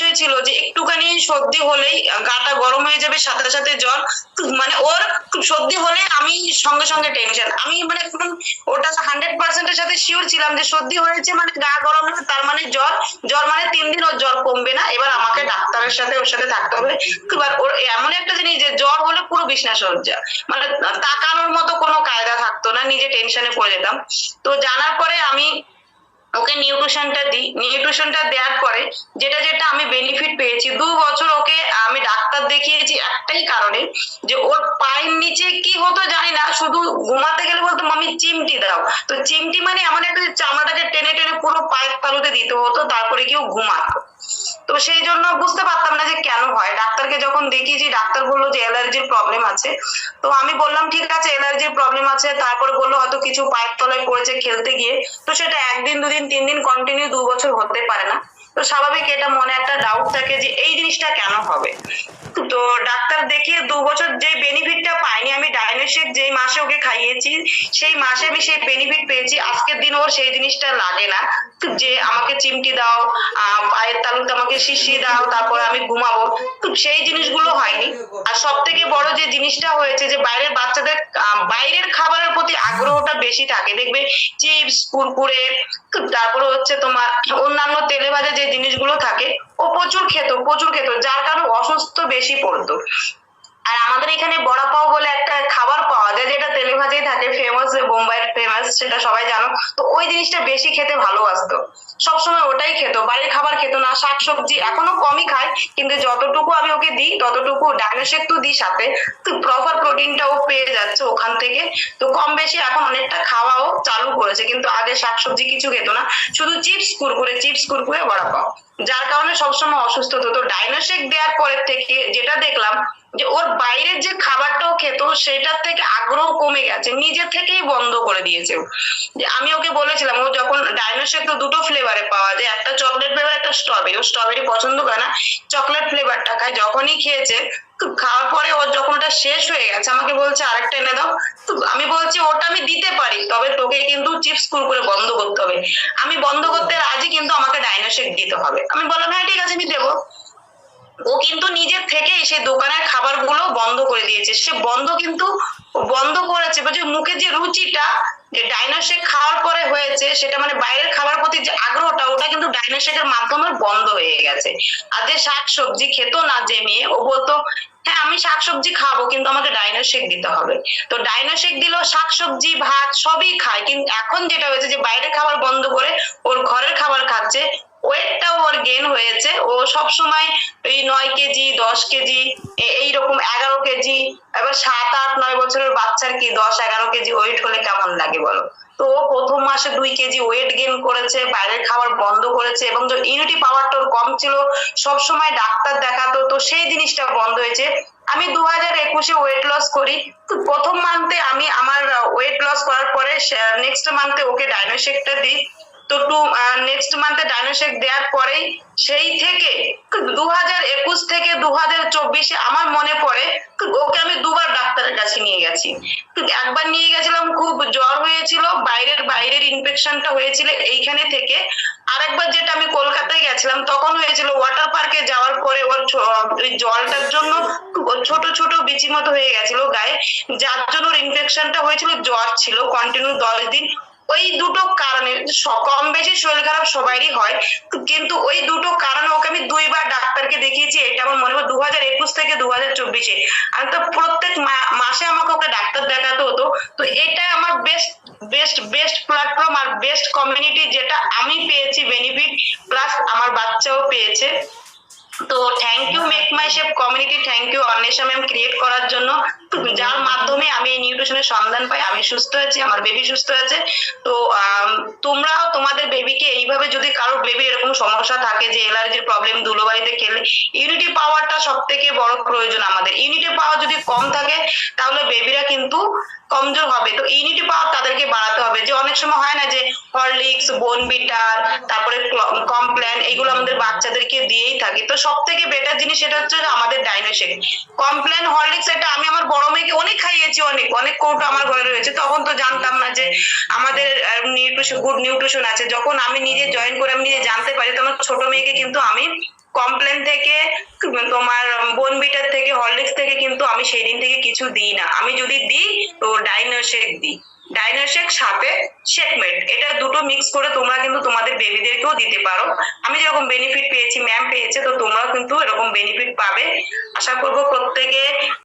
বিষয় ছিল যে একটুখানি সর্দি হলেই গাটা গরম হয়ে যাবে, সাথে সাথে জ্বর, মানে ওর সর্দি হলে আমি সঙ্গে সঙ্গে টেনশন। আমি মানে একদম ওটা 100% সাথে শিওর ছিলাম যে সর্দি হয়েছে মানে গা গরম হবে, তার মানে জ্বর, জ্বর মানে 3 দিন ওর জ্বর কমবে না, এবার আমাকে ডাক্তারের সাথে ওর সাথে থাকতে হবে। এবার ওর এমন একটা জিনিস যে জ্বর হলে পুরো বিছনা সজ্জা, মানে তাকানোর মতো কোনো কায়দা থাকতো না, নিজে টেনশনে পড়ে যেতাম। তো জানার পরে আমি ওকে নিউট্রিশনটা দিই, নিউট্রিশনটা দেওয়ার পরে যেটা যেটা আমি বেনিফিট পেয়েছি, 2 বছর ওকে আমি ডাক্তার দেখিয়েছি একটাই কারণে, যে ওর পায়ের নিচে কি হতো জানি না, শুধু ঘুমাতে গেলে বলতো মামি চিমটি দাও। তো চিমটি মানে এমন একটা চামড়াটাকে টেনে টেনে পুরো পায়ের তালুতে দিতে হতো, তারপরে কেউ ঘুমাতো। তো সেই জন্য বুঝতে পারতাম না যে কেন হয়। ডাক্তারকে যখন দেখিয়েছি ডাক্তার বললো যে অ্যালার্জির প্রবলেম আছে। তো আমি বললাম ঠিক আছে অ্যালার্জির প্রবলেম আছে, তারপরে বললো হয়তো কিছু পায়ের তলায় পড়েছে খেলতে গিয়ে। তো সেটা 1 দিন 2 দিন 3 দিন কন্টিনিউ 2 বছর হতে পারে না। তো স্বাভাবিক এটা মনে একটা ডাউট থাকে যে এই জিনিসটা কেন হবে। তো ডাক্তার দেখিয়ে 2 বছর যে বেনিফিটটা পাইনি, আমি ডাইনোসেক যেই মাসে ওকে খাইয়েছি সেই মাসে আমি সেই বেনিফিট পেয়েছি, আজকের দিন ওর সেই জিনিসটা লাগে না যে আমাকে চিমটি দাও, পায়ের তালুতে আমাকে শিশি দাও, তারপরে আমি ঘুমাবো, সেই জিনিসগুলো হয়নি। আর সব থেকে বড় যে জিনিসটা হয়েছে যে বাইরের বাচ্চাদের বাইরের খাবারের প্রতি আগ্রহটা বেশি থাকে, দেখবে চিপস কুরকুরে, তারপরে হচ্ছে তোমার অন্যান্য তেলে ভাজা যে জিনিসগুলো থাকে ও প্রচুর খেত প্রচুর খেত, যার কারণে অসুস্থ বেশি পড়তো। আর আমাদের এখানে বড়া পাও বলে একটা খাবার পাওয়া যায় যেটা তেলে ভাজাই থাকে, ফেমাস, বোম্বাইয়ের ফেমাস, সেটা সবাই জানো। তো ওই জিনিসটা বেশি খেতে ভালোবাসতো, সবসময় ওটাই খেত, বাড়ির খাবার খেত না। শাকসবজি এখনো কমই খায়, কিন্তু যতটুকু আমি ওকে দিই ততটুকু ডাইনোসেক তো দিই সাথে, তো প্রপার প্রোটিনটাও পেয়ে যাচ্ছে ওখান থেকে। তো কম বেশি এখন অনেকটা খাওয়াও চালু করেছে, কিন্তু আগে শাকসবজি কিছু খেত না, শুধু চিপস কুরকুরে বড়া পাও, যার কারণে সবসময় অসুস্থ হতো। তো ডাইনোসেক দেওয়ার পরের থেকে যেটা দেখলাম যে ওর বাইরের যে খাবারটাও খেত সেটার থেকে আগ্রহ কমে গেছে, নিজে থেকেই বন্ধ করে দিয়েছে। যে আমি ওকে বলেছিলাম, ও যখন ডাইনোসেক তো 2টো ফ্লেভারে পাওয়া যায়, একটা চকলেট ফ্লেভার একটা স্ট্রবেরি, ও স্ট্রবেরি পছন্দ করে না, চকলেট ফ্লেভারটা খায়। যখনই খেয়েছে খাওয়ার পরে ওর যখন ওটা শেষ হয়ে গেছে আমাকে বলছে আরেকটা এনে দাও। তো আমি বলছি ওটা আমি দিতে পারি, তবে তোকে কিন্তু চিপস কুরকুরে বন্ধ করতে হবে। আমি বন্ধ করতে রাজি, কিন্তু আমাকে ডাইনোসেক দিতে হবে। আমি বললাম হ্যাঁ ঠিক আছে আমি দেবো। ও কিন্তু নিজের থেকেই সেই দোকানের খাবারগুলো বন্ধ করে দিয়েছে। সে বন্ধ করেছে যে মুখে যে রুচিটা যে ডাইনোসেক খাওয়ার পরে হয়েছে, সেটা মানে বাইরের খাবার প্রতি যে আগ্রহটা, ওটা কিন্তু ডাইনোসেকের মাধ্যমে বন্ধ হয়ে গেছে। আর যে শাকসবজি খেত না যে মেয়ে, ও বলতো হ্যাঁ আমি শাকসবজি খাবো কিন্তু আমাকে ডাইনোসেক দিতে হবে। তো ডাইনোসেক দিলেও শাকসবজি ভাত সবই খায়, কিন্তু এখন যেটা হয়েছে যে বাইরের খাবার বন্ধ করে ওর ঘরের খাবার খাচ্ছে, ওয়েটটাও ওর গেন হয়েছে। ও সব সময় এই 9 কেজি 10 কেজি এইরকম 11 কেজি, এবার 7 8 9 বছরের বাচ্চার কি 10 11 কেজি ওয়েট হলে কেমন লাগে বলো। তো ও প্রথম মাসে 2 কেজি ওয়েট গেন করেছে, বাইরের খাবার বন্ধ করেছে, এবং যে ইমিউনিটি পাওয়ারটা ওর কম ছিল, সব সময় ডাক্তার দেখাতো, তো সেই জিনিসটা বন্ধ হয়েছে। আমি 2021-এ ওয়েট লস করি, তো প্রথম মান্থে আমি আমার ওয়েট লস করার পরে নেক্সট মান্থে ওকে ডাইনোসেকটা দিই। তো নেক্সট মান্থে ডাইনোসেক দেওয়ার পরেই সেই থেকে 2021 থেকে 2024-এ আমার মনে পড়ে ওকে আমি 2বার ডাক্তারের কাছে নিয়ে গেছি। একবার নিয়ে গেছিলাম খুব জ্বর হয়েছিল, বাইরের ইনফেকশনটা হয়েছিল এইখানে থেকে। আরেকবার যেটা আমি কলকাতায় গেছিলাম তখন হয়েছিল ওয়াটার পার্কে যাওয়ার পরে ওর ওই জলটার জন্য ছোট ছোট বিচি মতো হয়ে গেছিল গায়ে, যার জন্য ওর ইনফেকশনটা হয়েছিল, জ্বর ছিল কন্টিনিউ 10 দিন। ওই দুটো কারণে কম বেশি শরীর খারাপ সবারই হয়, কিন্তু ওই দুটো কারণে ওকে আমি 2বার ডাক্তারকে দেখিয়েছি। এটা আমার মনে হয় 2021 থেকে 2024-এ। আর তো প্রত্যেক মাসে আমাকে ওকে ডাক্তার দেখাতে হতো। তো এটা আমার বেস্ট প্ল্যাটফর্ম আর বেস্ট কমিউনিটি, যেটা আমি পেয়েছি বেনিফিট, প্লাস আমার বাচ্চাও পেয়েছে। তো thank you make my chef community, thank you Anwesha ma'am create করার জন্য, যার মাধ্যমে আমি এই নিউট্রিশনের সন্ধান পাই, আমি সুস্থ আছি, আমার বেবি সুস্থ আছে। তো তোমরাও তোমাদের বেবিকে এইভাবে, যদি কারো বেবি এরকম সমস্যা থাকে যে অ্যালার্জির প্রবলেম, ধুলোবাড়িতে খেলে, ইউনিটি পাওয়ারটা সব থেকে বড় প্রয়োজন আমাদের। ইউনিটি পাওয়ার যদি কম থাকে তাহলে বেবিরা কিন্তু কমজোর হবে। তো ইউনিটি পাওয়ার তাদেরকে বাড়াতে হবে। যে অনেক সময় হয় না যে হরলিক্স, বোনবিটার, তারপরে কমপ্ল্যান, এগুলো আমাদের বাচ্চাদেরকে দিয়েই থাকি। তো সব থেকে বেটার জিনিস এটা হচ্ছে আমাদের ডাইনোসেক। কমপ্ল্যান, হরলিক্স এটা আমি আমার বড় মেয়েকে অনেক খাইয়েছি, অনেক কৌটো আমার ঘরে রয়েছে। তখন তো জানতাম না যে আমাদের গুড নিউট্রিশন আছে। যখন আমি নিজে জয়েন করে আমি নিজে জানতে পারি, তো আমার ছোট মেয়েকে কিন্তু আমি কমপ্ল্যান আমি সেই দিন থেকে কিছু দিই না। আমি যদি দিই তো ডাইনোশেক দিই, ডাইনোশেক সাথে শেকমেট, এটা দুটো মিক্স করে তোমরা কিন্তু তোমাদের বেবিদেরকেও দিতে পারো। আমি যেরকম বেনিফিট পেয়েছি ম্যাম পেয়েছে, তো তোমরাও কিন্তু এরকম বেনিফিট পাবে। আশা করবো প্রত্যেকে